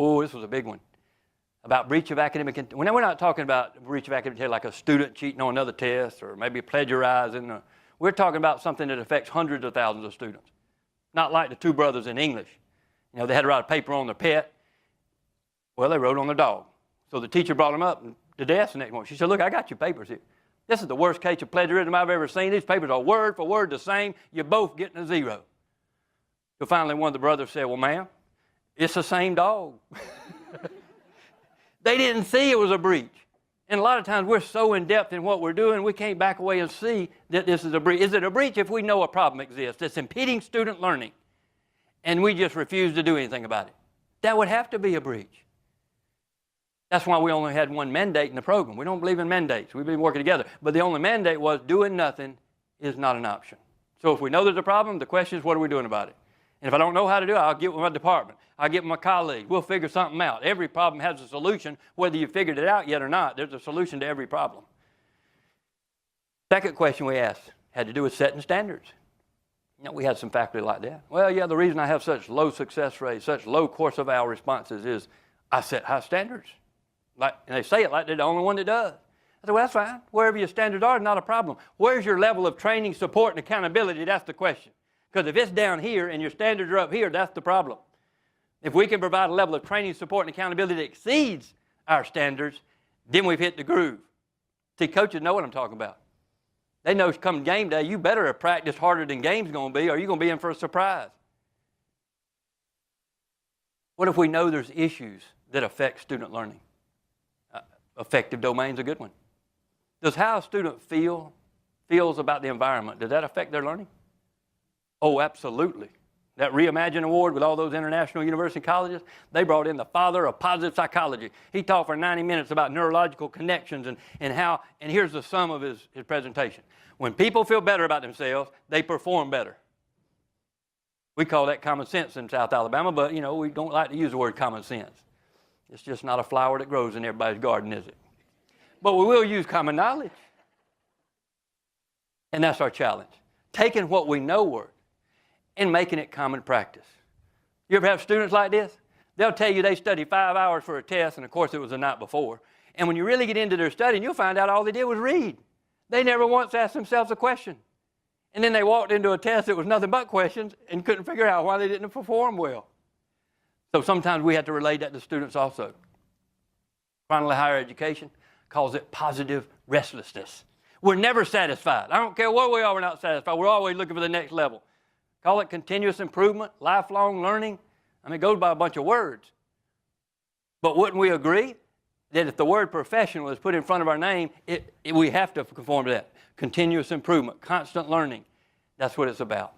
Oh, this was a big one. About breach of academic integrity. We're not talking about breach of academic integrity like a student cheating on another test or maybe plagiarizing. We're talking about something that affects hundreds of thousands of students. Not like the two brothers in English. You know, they had to write a paper on their pet. Well, they wrote on their dog. So the teacher brought them up to desk the next morning. She said, look, I got your papers here. This is the worst case of plagiarism I've ever seen. These papers are word for word the same. You're both getting a 0. So finally one of the brothers said, well, ma'am, it's the same dog. They didn't see it was a breach. And a lot of times we're so in-depth in what we're doing, we can't back away and see that this is a breach. Is it a breach if we know a problem exists that's impeding student learning and we just refuse to do anything about it? That would have to be a breach. That's why we only had one mandate in the program. We don't believe in mandates. We've been working together. But the only mandate was doing nothing is not an option. So if we know there's a problem, the question is, what are we doing about it? And if I don't know how to do it, I'll get with my department. I'll get with my colleagues. We'll figure something out. Every problem has a solution, whether you figured it out yet or not. There's a solution to every problem. Second question we asked had to do with setting standards. You know, we had some faculty like that. Well, yeah, the reason I have such low success rates, such low course of hour responses is I set high standards. And they say it like they're the only one that does. I said, well, that's fine. Wherever your standards are, not a problem. Where's your level of training, support, and accountability? That's the question. Because if it's down here and your standards are up here, that's the problem. If we can provide a level of training, support, and accountability that exceeds our standards, then we've hit the groove. See, coaches know what I'm talking about. They know come game day, you better have practiced harder than game's going to be, or you're going to be in for a surprise. What if we know there's issues that affect student learning? Affective domain's a good one. Does how a student feels about the environment, does that affect their learning? Oh, absolutely. That Reimagine Award with all those international university colleges, they brought in the father of positive psychology. He talked for 90 minutes about neurological connections and how, and here's the sum of his presentation. When people feel better about themselves, they perform better. We call that common sense in South Alabama, but you know, we don't like to use the word common sense. It's just not a flower that grows in everybody's garden, is it? But we will use common knowledge. And that's our challenge. Taking what we know works and making it common practice. You ever have students like this? They'll tell you they studied 5 hours for a test, and of course it was the night before. And when you really get into their studying, you'll find out all they did was read. They never once asked themselves a question. And then they walked into a test that was nothing but questions and couldn't figure out why they didn't perform well. So sometimes we have to relate that to students also. Finally, higher education calls it positive restlessness. We're never satisfied. I don't care what we are, we're not satisfied. We're always looking for the next level. Call it continuous improvement, lifelong learning. I mean, it goes by a bunch of words. But wouldn't we agree that if the word professional is put in front of our name, we have to conform to that. Continuous improvement, constant learning. That's what it's about.